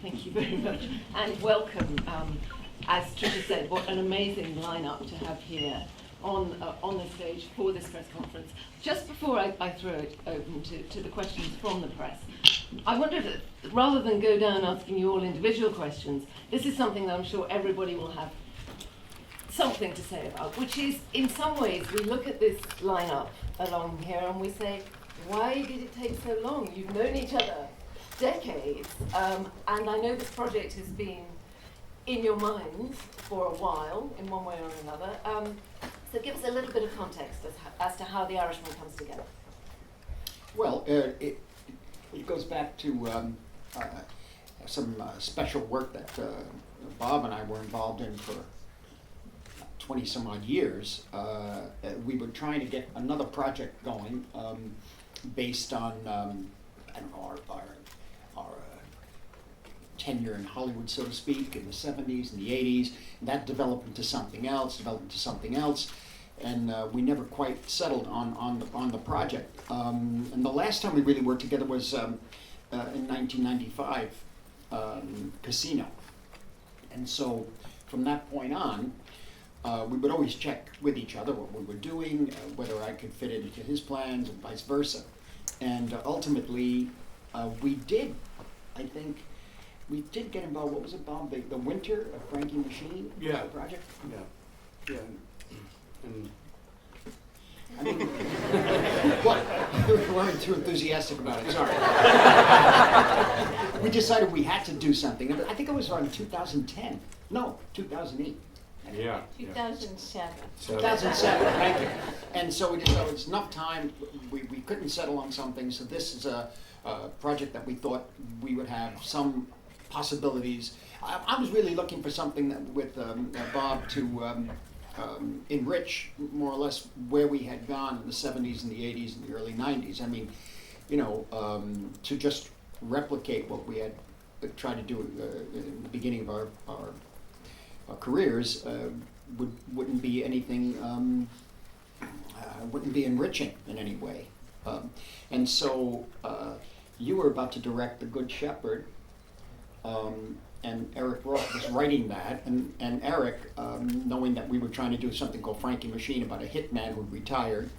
Thank you very much, and welcome. As Tricia said, what an amazing lineup to have here on the stage for this press conference. Just before I throw it open to the questions from the press, I wondered, rather than go down asking you all individual questions, this is something that I'm sure everybody will have something to say about, which is, in some ways, we look at this lineup along here and we say, why did it take so long? You've known each other decades, and I know this project has been in your minds for a while, in one way or another. So give us a little bit of context as to how The Irishman comes together. Well, it goes back to some special work that Bob and I were involved in for 20 some odd years. We were trying to get another project going based on I don't know, our tenure in Hollywood, so to speak, in the 70s and the 80s. And that developed into something else, and we never quite settled on the project. And the last time we really worked together was in 1995, Casino. And so from that point on, we would always check with each other what we were doing, whether I could fit it into his plans and vice versa. And ultimately, we did get involved. What was it, Bob? The Winter of Frankie Machine project? Yeah. And I mean, what? We weren't too enthusiastic about it, sorry. We decided we had to do something. I think it was around 2010. No, 2008. Yeah. 2007. 2007, thank you. And so we decided it's enough time. We couldn't settle on something, so this is a project that we thought we would have some possibilities. I was really looking for something that with Bob to enrich more or less where we had gone in the 70s and the 80s and the early 90s. I mean, to just replicate what we had tried to do in the beginning of our careers wouldn't be anything, wouldn't be enriching in any way. And so you were about to direct The Good Shepherd, and Eric Roth was writing that, and Eric, knowing that we were trying to do something called Frankie Machine about a hitman who retired,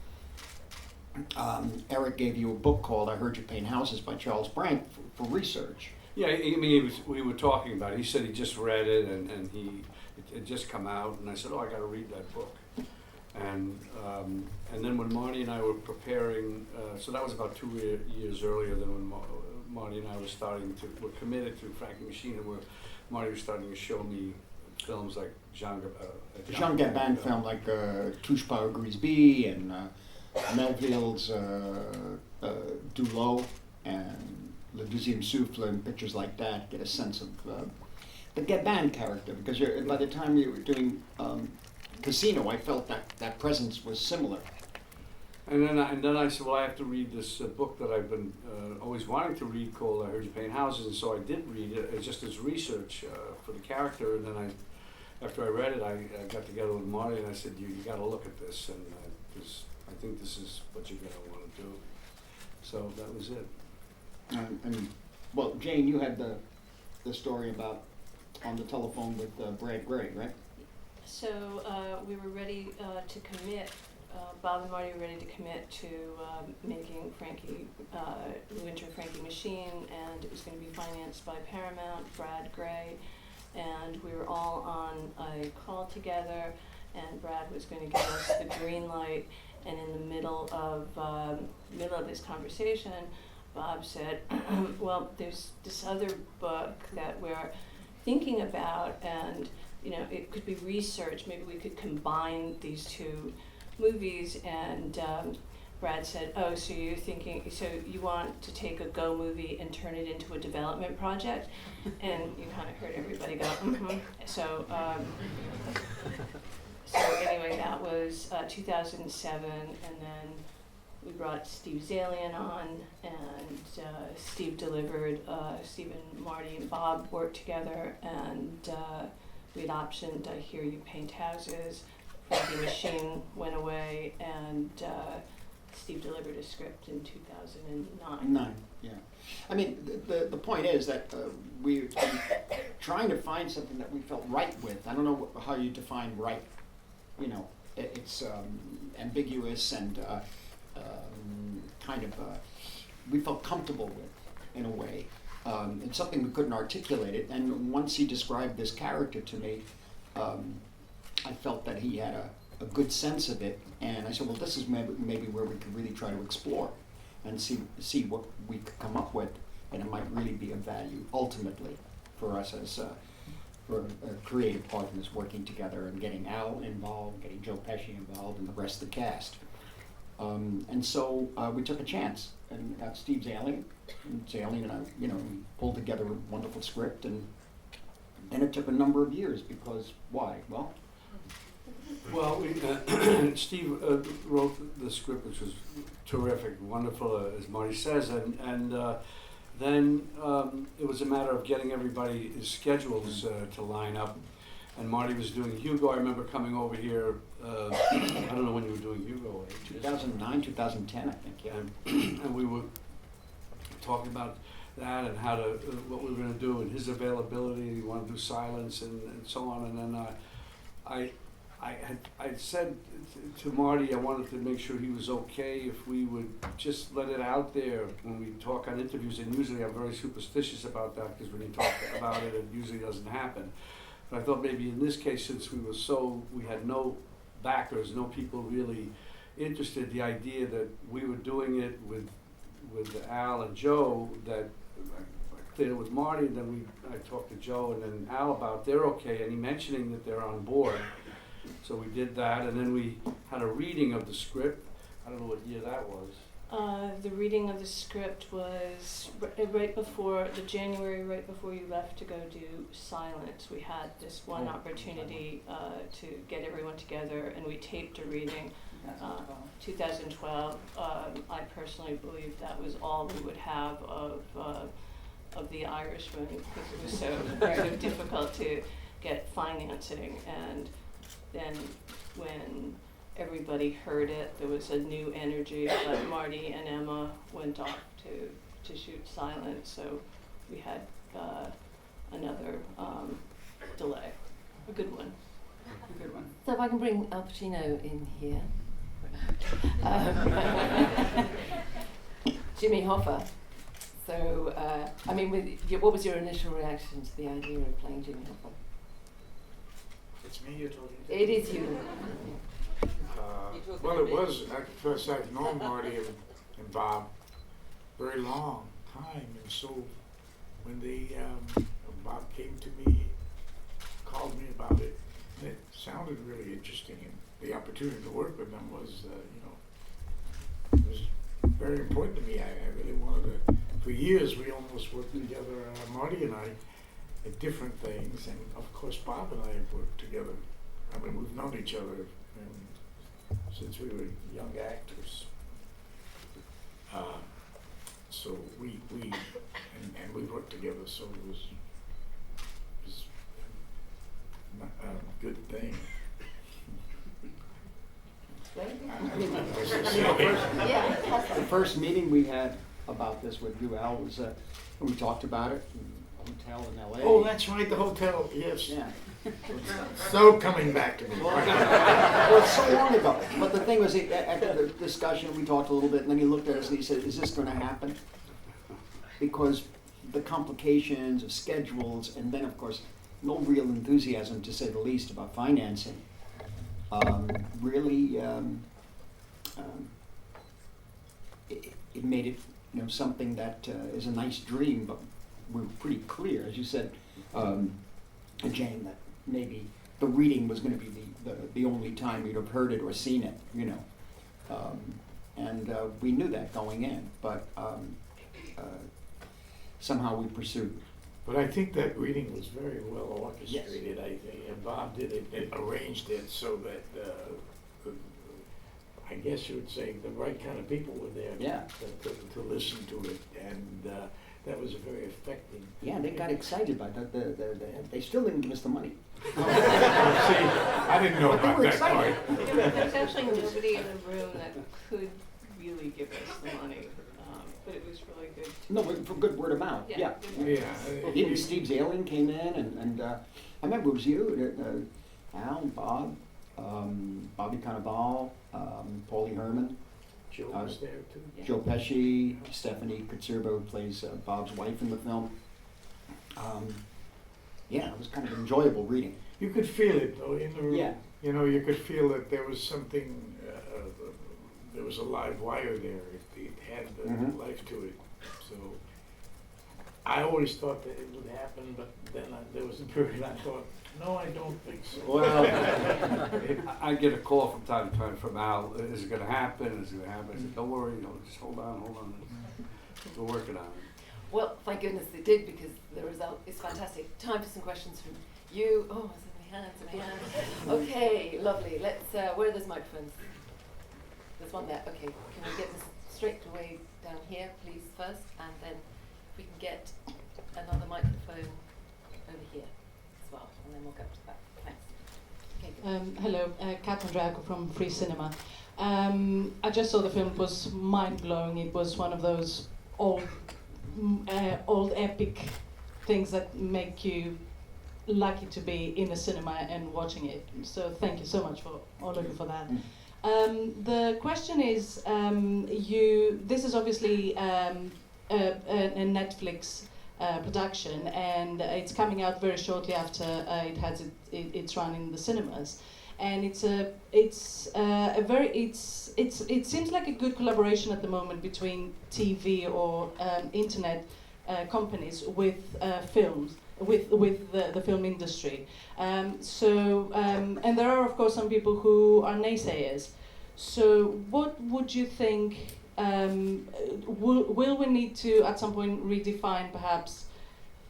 Eric gave you a book called I Heard You Paint Houses by Charles Brank for research. yeah, I mean, we were talking about it. He said he just read it, and it had just come out, and I said, I got to read that book. And then when Marty and I were preparing, so that was about 2 years earlier than when Marty and I were committed to Frankie Machine, and Marty was starting to show me films like Jean Gabin film like Touche pas au Grisby and Melville's Dulot and Le Deuxième Souffle and pictures like that, get a sense of the Gabin character, because by the time you were doing Casino, I felt that presence was similar. And then I said, well, I have to read this book that I've been always wanting to read called I Heard You Paint Houses, and so I did read it just as research for the character. And then after I read it, I got together with Marty and I said, you got to look at this, and I think this is what you're going to want to do. So that was it. And well, Jane, you had the story about on the telephone with Brad Gray, right? So we were ready to commit. Bob and Marty were ready to commit to making Winter Frankie Machine, and it was going to be financed by Paramount, Brad Gray, and we were all on a call together, and Brad was going to give us the green light, and in the middle of this conversation, Bob said, well, there's this other book that we're thinking about, and it could be research. Maybe we could combine these two movies. And Brad said, oh, so you want to take a Go movie and turn it into a development project? And you kind of heard everybody go, mm-hmm. So anyway, that was 2007, and then we brought Steve Zalian on, and Steve delivered. Steve and Marty and Bob worked together, and we had optioned I Hear You Paint Houses. Frankie Machine went away, and Steve delivered a script in 2009. 9, yeah. I mean, the point is that we're trying to find something that we felt right with. I don't know how you define right. You know, it's ambiguous and kind of we felt comfortable with in a way. It's something we couldn't articulate it. And once he described this character to me, I felt that he had a good sense of it. And I said, well, this is maybe where we could really try to explore and see what we could come up with, and it might really be of value ultimately for us as for creative partners working together and getting Al involved, getting Joe Pesci involved, and the rest of the cast. And so we took a chance and got Steve's Alien. And Alien and I, we pulled together a wonderful script, and then it took a number of years because why? Well, Steve wrote the script, which was terrific, wonderful, as Marty says, and then it was a matter of getting everybody's schedules to line up. And Marty was doing Hugo. I remember coming over here, I don't know when you were doing Hugo. 2009, 2010, I think, yeah. And we were talking about that and how to, what we were going to do and his availability. He wanted to do silence and so on. And then I said to Marty, I wanted to make sure he was okay if we would just let it out there when we talk on interviews. And usually I'm very superstitious about that because when you talk about it, it usually doesn't happen. But I thought maybe in this case, since we had no backers, no people really interested, the idea that we were doing it with Al and Joe, that I cleared it with Marty, and then I talked to Joe and then Al about they're okay, and he mentioning that they're on board. So we did that, and then we had a reading of the script. I don't know what year that was. The reading of the script was right before January, right before you left to go do silence. We had this one opportunity to get everyone together, and we taped a reading. 2012. I personally believe that was all we would have of the Irishman because it was so very difficult to get financing. And then when everybody heard it, there was a new energy, but Marty and Emma went off to shoot silence, so we had another delay. A good one. So if I can bring Al Pacino in here. Jimmy Hoffa. So, I mean, what was your initial reaction to the idea of playing Jimmy Hoffa? It's me you're talking to? It is you. Well, it was, at first I've known Marty and Bob very long time, and so when Bob came to me, called me about it, it sounded really interesting, and the opportunity to work with them was, it was very important to me. I really wanted to, for years we almost worked together, Marty and I, at different things, and of course Bob and I have worked together. I mean, we've known each other since we were young actors. So we worked together, so it was a good thing. The first meeting we had about this with you, Al, was when we talked about it in a hotel in L.A. Oh, that's right, the hotel, yes. Yeah. So coming back to me. Well, it's so long ago. But the thing was, after the discussion, we talked a little bit, and then he looked at us and he said, is this going to happen? Because the complications of schedules, and then, of course, no real enthusiasm, to say the least, about financing. Really, it made it, something that is a nice dream, but we're pretty clear, as you said, Jane, that maybe the reading was going to be the only time you'd have heard it or seen it, and we knew that going in, but somehow we pursued. But I think that reading was very well orchestrated. Yes. I think, and Bob did it and arranged it so that I guess you would say the right kind of people were there to listen to it, and that was a very effective. Yeah, they got excited by that. They still didn't give us the money. See, I didn't know about that part. There's actually nobody in the room that could really give us the money, but it was really good. No, but for good word of mouth, yeah. Even Steve Zalian came in, and I remember it was you, Al, Bob, Bobby Cannavale, Paulie Herman, Joe was there too. Joe Pesci, Stephanie Kotzerba plays Bob's wife in the film. Yeah, it was kind of enjoyable reading. You could feel it though in the room. Yeah. You know, you could feel that there was something, there was a live wire there. It had life to it. So I always thought that it would happen, but then there was a period I thought, no, I don't think so. Well, I get a call from time to time from Al, is it gonna happen, is it gonna happen? I said, don't worry, just hold on. We're working on it. Well, thank goodness they did, because the result is fantastic. Time for some questions from you. Oh, so many hands. Okay, lovely. Let's, where are those microphones? There's one there. Okay, can we get this straight away down here, please, first? And then we can get another microphone over here as well, and then we'll go to that. Thanks. Okay, good. Hello, Kat Andreaco from Free Cinema. I just saw the film. It was mind-blowing. It was one of those old epic things that make you lucky to be in a cinema and watching it. So thank you so much for all of you for that. The question is, this is obviously a Netflix production, and it's coming out very shortly after it has its run in the cinemas. And it seems like a good collaboration at the moment between TV or internet companies with films, with the film industry. And there are of course some people who are naysayers. So what would you think? Will we need to at some point redefine perhaps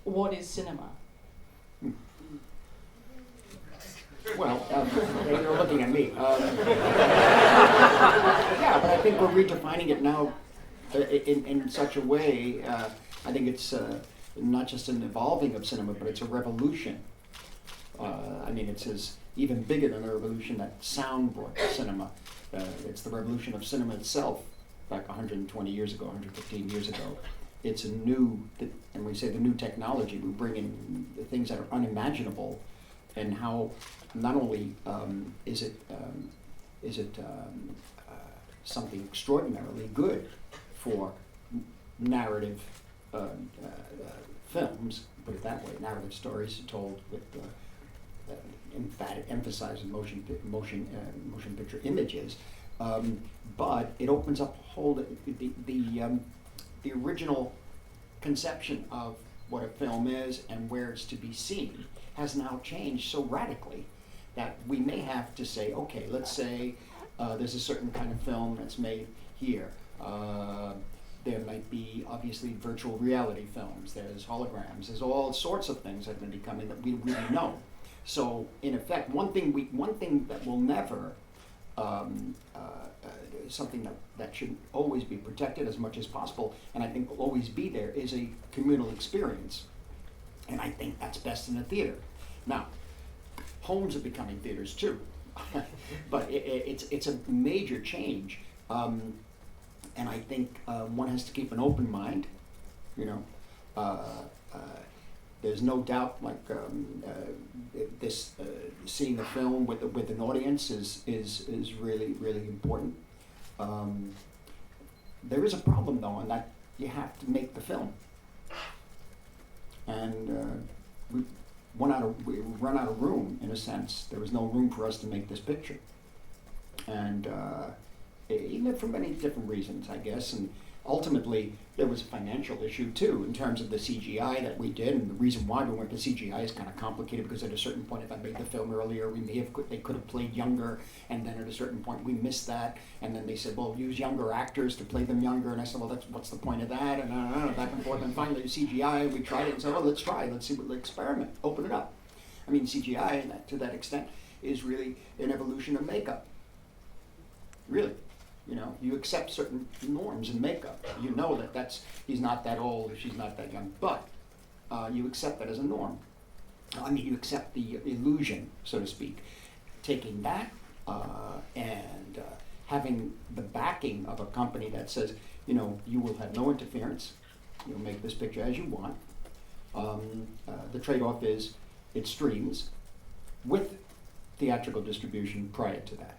what is cinema? Well, you're looking at me. Yeah, but I think we're redefining it now in such a way. I think it's not just an evolving of cinema, but it's a revolution. I mean, it's even bigger than the revolution that sound brought to cinema. It's the revolution of cinema itself, back 120 years ago, 115 years ago. It's a new, and we say the new technology, we bring in the things that are unimaginable, and how not only is it something extraordinarily good for narrative films, put it that way, narrative stories told with emphasizing motion picture images, but it opens up a whole the original conception of what a film is and where it's to be seen has now changed so radically that we may have to say, okay, let's say there's a certain kind of film that's made here. There might be obviously virtual reality films, there's holograms, there's all sorts of things that are going to be coming that we really know. So in effect, one thing that will never, something that should always be protected as much as possible, and I think will always be there, is a communal experience. And I think that's best in a theater. Now, homes are becoming theaters too, but it's a major change. And I think one has to keep an open mind, you know. There's no doubt, like seeing a film with an audience is really, really important. There is a problem though, in that you have to make the film, and we run out of room, in a sense. There was no room for us to make this picture, and even for many different reasons, I guess. And ultimately, there was a financial issue too, in terms of the CGI that we did, and the reason why we went to CGI is kind of complicated, because at a certain point, if I made the film earlier, they could have played younger, and then at a certain point we missed that, and then they said, well, use younger actors to play them younger, and I said, well, what's the point of that? And back and forth, and finally CGI, we tried it and said, well, let's see what the experiment, open it up. I mean, CGI, to that extent, is really an evolution of makeup. Really. You know, you accept certain norms in makeup. You know that he's not that old or she's not that young, but you accept that as a norm. I mean, you accept the illusion, so to speak. Taking that and having the backing of a company that says, you know, you will have no interference, you'll make this picture as you want. The trade-off is it streams with theatrical distribution prior to that.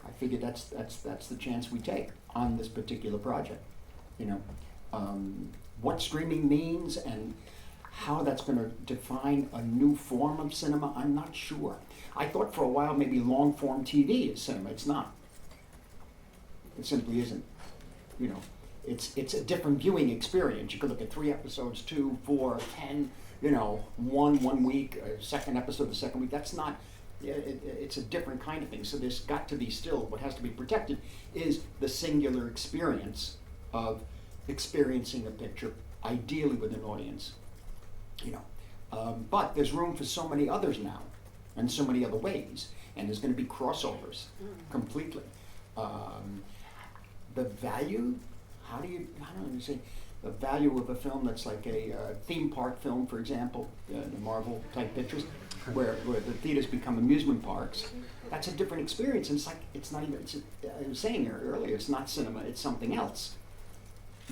I figured that's the chance we take on this particular project. You know, what streaming means and how that's going to define a new form of cinema, I'm not sure. I thought for a while maybe long-form TV is cinema. It's not. It simply isn't. You know, it's a different viewing experience. You could look at 3 episodes, 2, 4, 10. You know, one week, second episode the second week. That's not. It's a different kind of thing. So there's got to be still, what has to be protected is the singular experience of experiencing a picture, ideally with an audience. You know, but there's room for so many others now, and so many other ways, and there's going to be crossovers completely. The value, how do you say, the value of a film that's like a theme park film, for example, the Marvel type pictures, where the theaters become amusement parks. That's a different experience. And it's not even. I was saying earlier, it's not cinema. It's something else.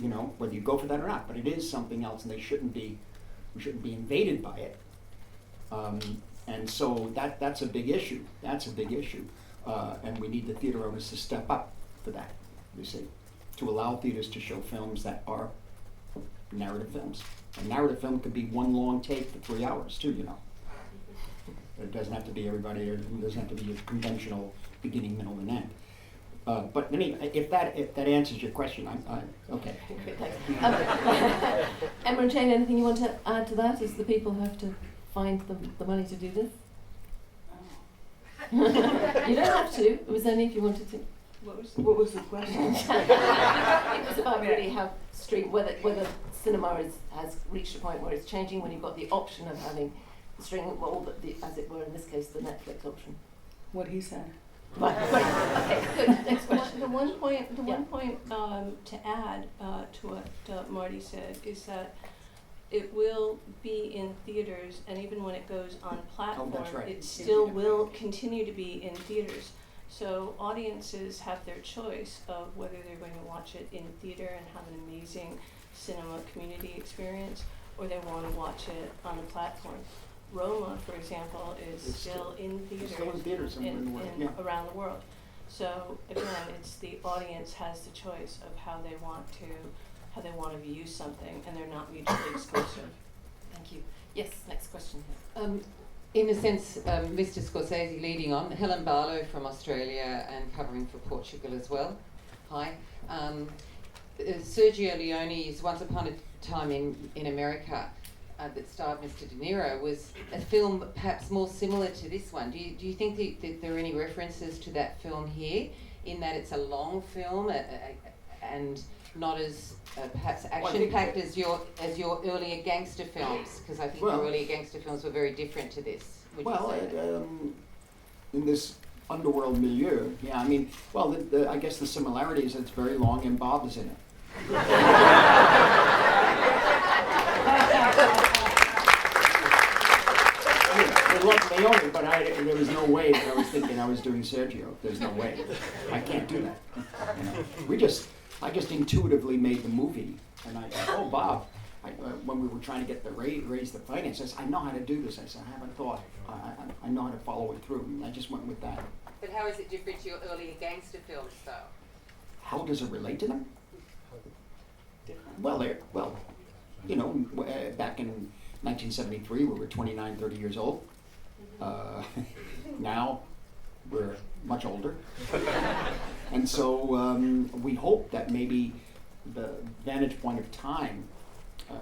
You know, whether you go for that or not, but it is something else, and we shouldn't be invaded by it. And so that's a big issue. That's a big issue, and we need the theater owners to step up for that. You see, to allow theaters to show films that are narrative films. A narrative film could be one long take for 3 hours too. You know, it doesn't have to be everybody. It doesn't have to be a conventional beginning, middle, and end. But anyway, if that answers your question, I'm okay. Emma and Jane, anything you want to add to that? Is the people have to find the money to do this? You don't have to. It was only if you wanted to. What was the question? It was about really how whether cinema has reached a point where it's changing when you've got the option of having the streaming, as it were in this case, the Netflix option. What he said. Right. Okay. Good. Next question. The one point to add to what Marty said is that it will be in theaters, and even when it goes on platform, right. it still will continue to be in theaters. So audiences have their choice of whether they're going to watch it in theater and have an amazing cinema community experience, or they want to watch it on a platform. Roma, for example, is still in theaters, around the world. So again, it's the audience has the choice of how they want to view something, and they're not mutually exclusive. Thank you. Yes, next question here. In a sense, Mr. Scorsese leading on, Helen Barlow from Australia and covering for Portugal as well. Hi. Sergio Leone's Once Upon a Time in America that starred Mr. De Niro was a film perhaps more similar to this one. Do you think that there are any references to that film here, in that it's a long film and not as perhaps action-packed as your earlier gangster films? Because I think your earlier gangster films were very different to this. Would you say in this underworld milieu, yeah. I mean, well, I guess the similarity is it's very long and Bob is in it. I love Leone, but there was no way that I was thinking I was doing Sergio. There's no way. I can't do that. You know, I just intuitively made the movie, and I said, oh, Bob, when we were trying to get raise the finance, I said, I know how to do this. I said, I haven't thought. I know how to follow it through. And I just went with that. But how is it different to your earlier gangster films, though? How does it relate to them? Well, you know, back in 1973, we were 29, 30 years old. Now we're much older. And so we hope that maybe the vantage point of time,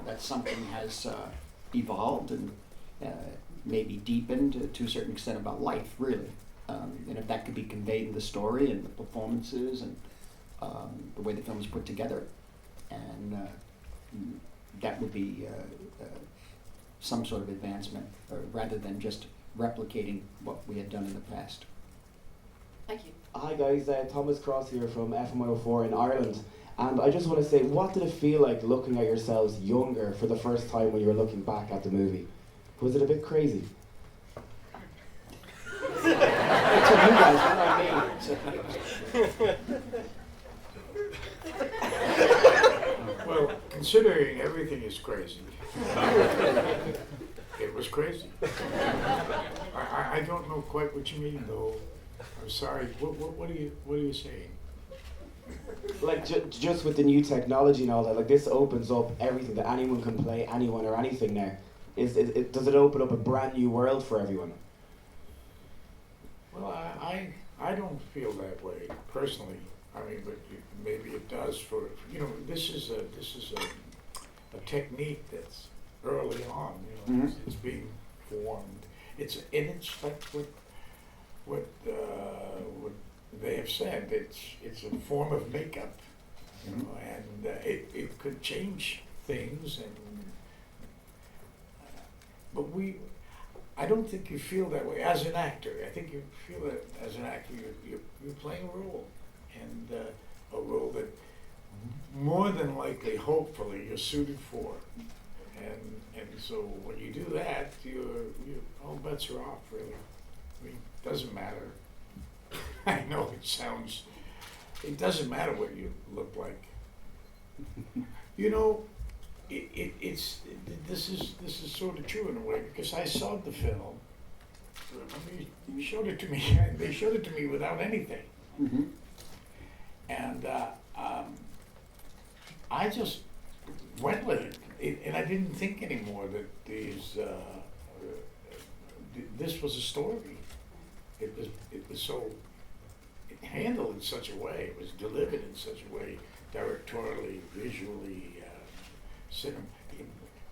that something has evolved and maybe deepened to a certain extent about life, really. And if that could be conveyed in the story and the performances and the way the film is put together, and that would be some sort of advancement, rather than just replicating what we had done in the past. Thank you. Hi guys, Thomas Cross here from FM104 in Ireland, and I just want to say, what did it feel like looking at yourselves younger for the first time when you were looking back at the movie? Was it a bit crazy? That's on you guys, not on me. Well, considering everything is crazy, it was crazy. I don't know quite what you mean, though. I'm sorry. What are you saying? Like just with the new technology and all that, like this opens up everything that anyone can play, anyone or anything now. Does it open up a brand new world for everyone? Well, I don't feel that way personally. I mean, but maybe it does for this is a technique that's early on. It's being formed. It's like what they have said. It's a form of makeup, and it could change things. But I don't think you feel that way as an actor. I think you feel that as an actor, you're playing a role, and a role that more than likely, hopefully, you're suited for. And so when you do that, all bets are off, really. I mean, it doesn't matter. I know it doesn't matter what you look like. This is sort of true in a way, because I saw the film. I mean, you showed it to me. They showed it to me without anything, and I just went with it, and I didn't think anymore that this was a story. It was so handled in such a way. It was delivered in such a way, directorially, visually. Cinema,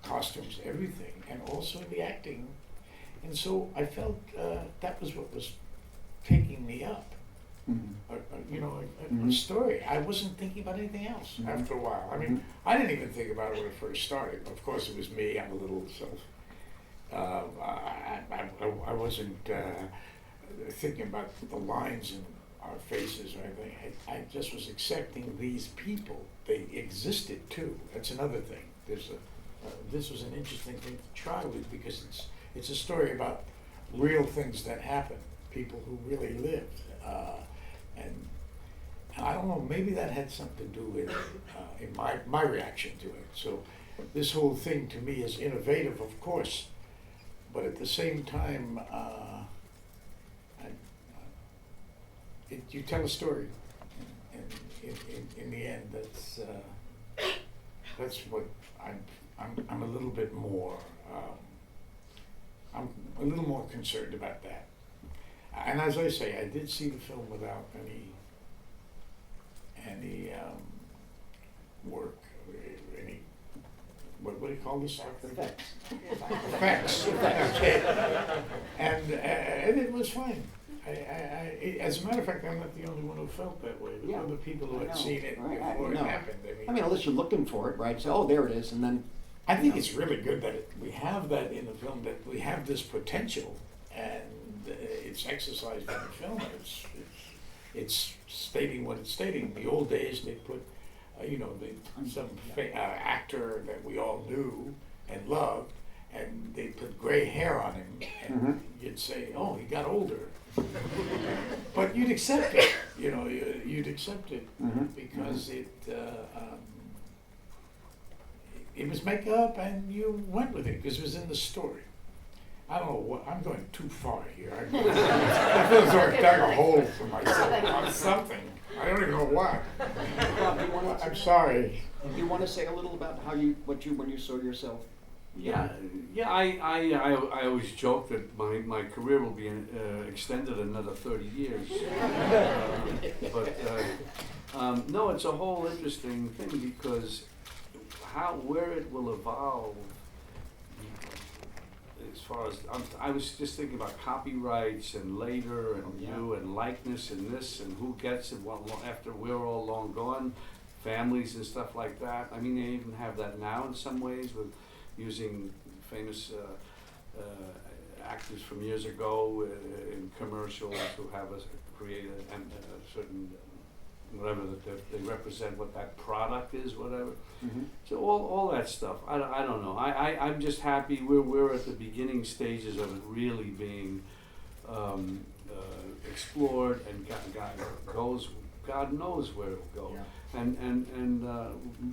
costumes, everything, and also the acting. And so I felt that was what was taking me up. A story. I wasn't thinking about anything else after a while. I mean, I didn't even think about it when it first started. Of course, it was me. I'm a little I wasn't thinking about the lines in our faces or anything. I just was accepting these people. They existed too. That's another thing. This was an interesting thing to try with, because it's a story about real things that happened, people who really lived, and I don't know. Maybe that had something to do with in my reaction to it. So this whole thing to me is innovative, of course, but at the same time, you tell a story, and in the end, that's what I'm a little bit more. I'm a little more concerned about that. And as I say, I did see the film without any work, any what do you call this stuff? Effects. Okay. And it was fine. As a matter of fact, I'm not the only one who felt that way. There were other people who had seen it before it happened. I mean, unless you're looking for it, right? So, oh, there it is, and then. I think it's really good that we have that in the film, that we have this potential, and it's exercised in the film. It's stating what it's stating. In the old days, they put, some actor that we all knew and loved, and they put gray hair on him, and you'd say, "Oh, he got older." But you'd accept it, you'd accept it because it was makeup, and you went with it because it was in the story. I don't know what, I'm going too far here. I feel as though I've dug a hole for myself on something. I don't even know what. Rob, I'm sorry. Do you want to say a little about when you saw yourself? Yeah. I always joke that my career will be extended another 30 years. No, it's a whole interesting thing, because where it will evolve, as far as I was just thinking about copyrights and later and and likeness and this and who gets it after we're all long gone, families and stuff like that. I mean, they even have that now in some ways with using famous actors from years ago in commercials who have created a certain whatever that they represent, what that product is, whatever. So all that stuff. I don't know. I'm just happy we're at the beginning stages of it really being explored and goes, God knows where it'll go. Yeah. And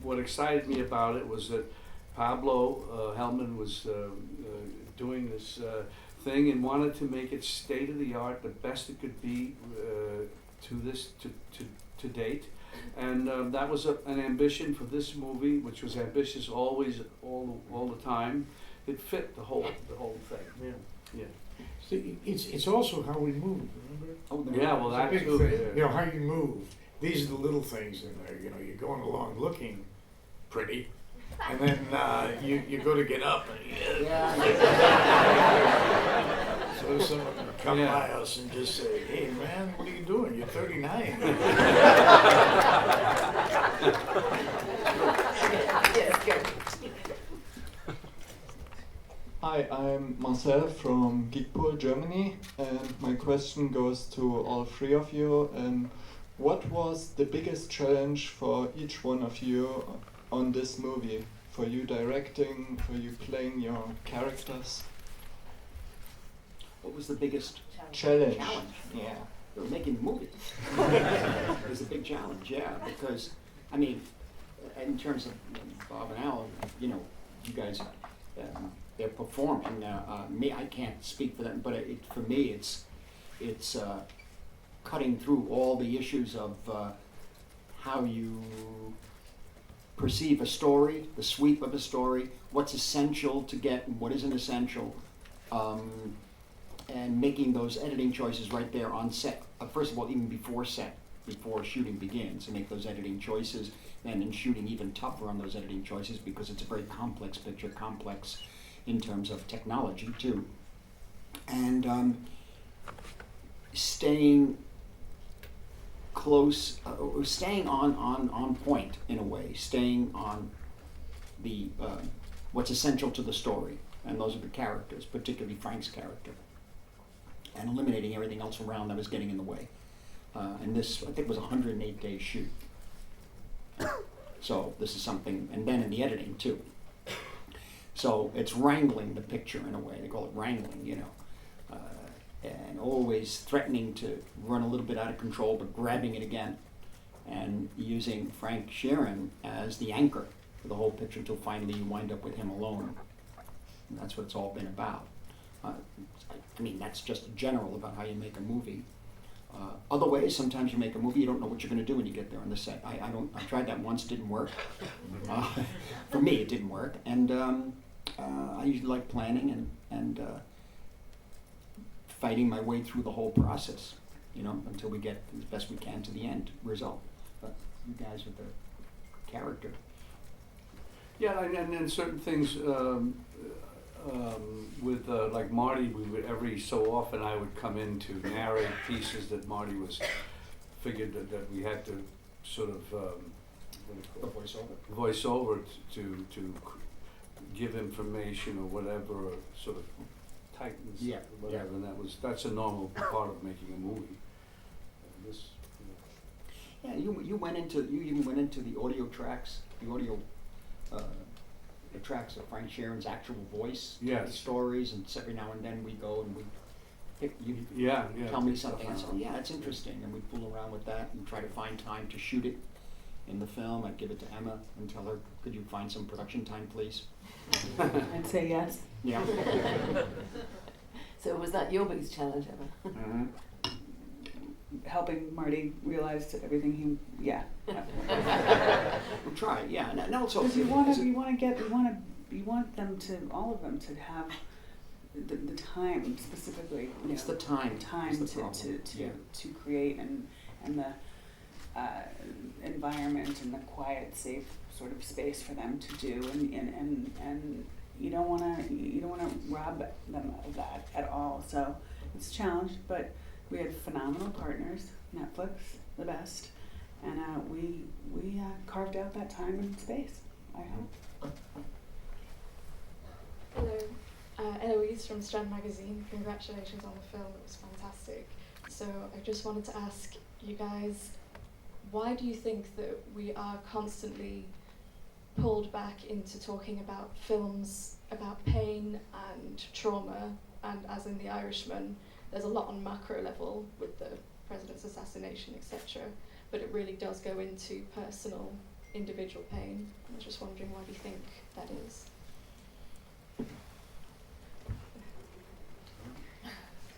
what excited me about it was that Pablo Hellman was doing this thing and wanted to make it state of the art, the best it could be to date. And that was an ambition for this movie, which was ambitious always, all the time. It fit the whole thing. Yeah. Yeah. See, it's also how we move, remember? Oh, Yeah, well, It's a that big too. thing. Yeah. You know, how you move. These are the little things in there. You know, you're going along looking pretty, and then you go to get up, and so someone can come by us and just say, "Hey, man, what are you doing? You're 39." Yes, good. Hi, I'm Marcel from Geekpool, Germany, and my question goes to all three of you. What was the biggest challenge for each one of you on this movie? For you directing, for you playing your characters? What was the biggest Challenge. challenge? Yeah. We're making the movie. It was a big challenge, yeah, because, I mean, in terms of Bob and Al, you know, you guys, they're performing. Me, I can't speak for them, but for me, it's cutting through all the issues of how you perceive a story, the sweep of a story, what's essential to get and what isn't essential, and making those editing choices right there on set. First of all, even before shooting begins, and make those editing choices, and in shooting even tougher on those editing choices because it's a very complex picture, complex in terms of technology too. And staying close, staying on point in a way, staying on the what's essential to the story, and those are the characters, particularly Frank's character, and eliminating everything else around that was getting in the way. And this, I think, was a 108-day shoot. So this is something, and then in the editing too. So it's wrangling the picture in a way. They call it wrangling, you know, and always threatening to run a little bit out of control, but grabbing it again, and using Frank Sheeran as the anchor for the whole picture until finally you wind up with him alone. And that's what it's all been about. I mean, that's just general about how you make a movie. Other ways, sometimes you make a movie, you don't know what you're going to do when you get there on the set. I tried that once, it didn't work. For me, it didn't work. And I usually like planning and fighting my way through the whole process, you know, until we get as best we can to the end result. But you guys with the character. Yeah, and then certain things with like Marty, we would every so often I would come in to narrate pieces that Marty figured that we had to sort of voice over to give information or whatever, or sort of tightens whatever, and that's a normal part of making a movie. Yeah, you even went into the audio tracks, the tracks of Frank Sheeran's actual voice, the stories, and every now and then we go and we pick, you tell me something, and so it's interesting, and we fool around with that and try to find time to shoot it in the film. I'd give it to Emma and tell her, could you find some production time, please? I'd say yes. Yeah. So was that your biggest challenge ever? Mm-hmm. Helping Marty realize everything he, We'll try, and also Because you want them to, all of them to have the time specifically. It's the time. To create and the environment and the quiet, safe sort of space for them to do, and you don't want to rob them of that at all. So it's a challenge, but we had phenomenal partners, Netflix, the best, and we carved out that time and space, I hope. Hello, Eloise from Strand Magazine. Congratulations on the film, it was fantastic. So I just wanted to ask you guys, why do you think that we are constantly pulled back into talking about films about pain and trauma, and as in The Irishman, there's a lot on macro level with the president's assassination, etc. But it really does go into personal, individual pain. I was just wondering, why do you think that is?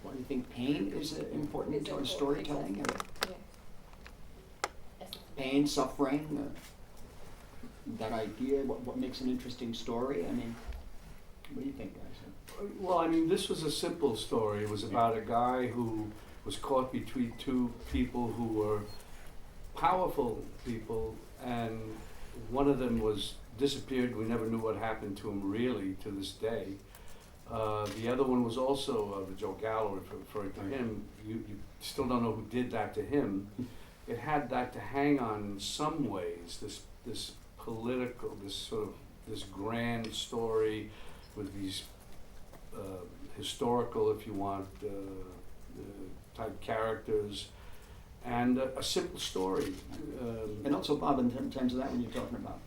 Why do you think pain is important to our storytelling? Yeah. Pain, suffering, that idea, what makes an interesting story? I mean, what do you think, guys? Well, I mean, this was a simple story. It was about a guy who was caught between two people who were powerful people, and one of them was disappeared. We never knew what happened to him, really, to this day. The other one was also Joe Gallo, referring to him. You still don't know who did that to him. It had that to hang on in some ways, this political, this grand story with these historical, if you want, type characters, and a simple story. And also, Bob, in terms of that, when you're talking about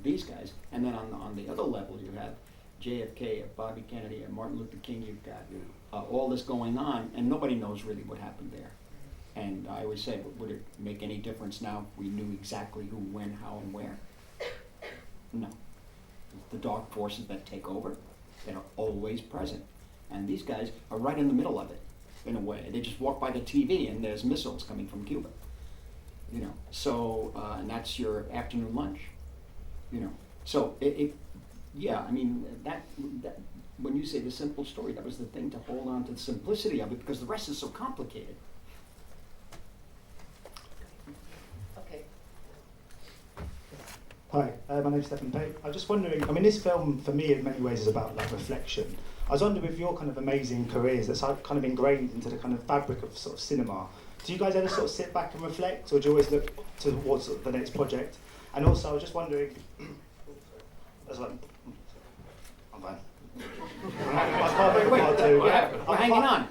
these guys, and then on the other level, you have JFK, Bobby Kennedy, and Martin Luther King. You've got all this going on, and nobody knows really what happened there. And I always say, would it make any difference now if we knew exactly who, when, how, and where? No. The dark forces that take over, that are always present. And these guys are right in the middle of it, in a way. They just walk by the TV and there's missiles coming from Cuba. You know, so, and that's your afternoon lunch. You know, so yeah, I mean, that when you say the simple story, that was the thing, to hold on to the simplicity of it, because the rest is so complicated. Okay. Hi, my name's Stephen Pate. I was just wondering, I mean, this film for me in many ways is about like reflection. I was wondering, with your kind of amazing careers that's kind of ingrained into the kind of fabric of sort of cinema, do you guys ever sort of sit back and reflect, or do you always look towards the next project? And also, I was just wondering, I'm fine. We're hanging on.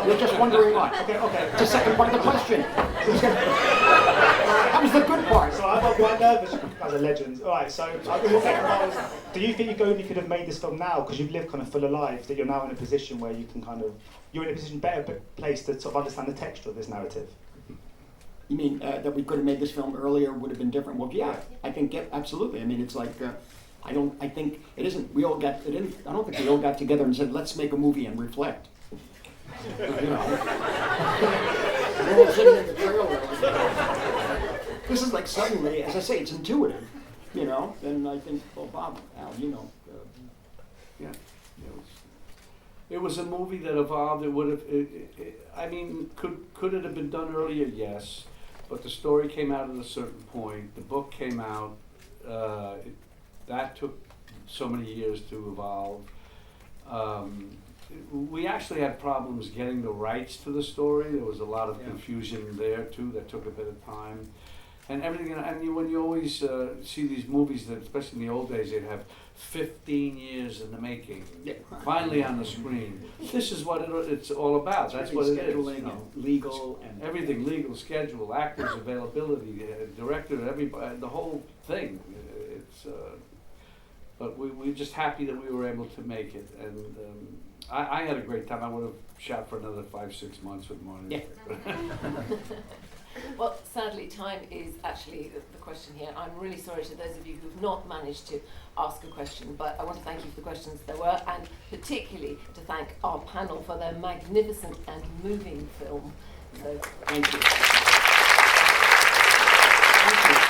We're just wondering what. Okay. The second part of the question. That was the good part. So I got quite nervous. You guys are legends. All right, so do you think you only could have made this film now because you've lived kind of full of lives, that you're now in a position where you can you're in a position, better place to sort of understand the texture of this narrative? You mean that we could have made this film earlier, would have been different? Well, yeah, I think absolutely. I mean, it's like I think it isn't. I don't think we all got together and said, let's make a movie and reflect. You know, we're all sitting in the trailer. This is like suddenly, as I say, it's intuitive. You know, and I think, well, Bob, Al, you know. Yeah. It was a movie that evolved. It would have. I mean, could it have been done earlier? Yes, but the story came out at a certain point. The book came out. That took so many years to evolve. We actually had problems getting the rights to the story. There was a lot of confusion there too. That took a bit of time, and everything. And when you always see these movies, that especially in the old days, they'd have 15 years in the making, finally on the screen. This is what it's all about. That's what it is. Scheduling and legal and everything, legal, schedule, actors availability, director, everybody, the whole thing. But we're just happy that we were able to make it, and I had a great time. I would have shot for another 5-6 months with Martin. Yeah. Well, sadly, time is actually the question here. I'm really sorry to those of you who've not managed to ask a question, but I want to thank you for the questions there were, and particularly to thank our panel for their magnificent and moving film. So, Thank you. Thank you.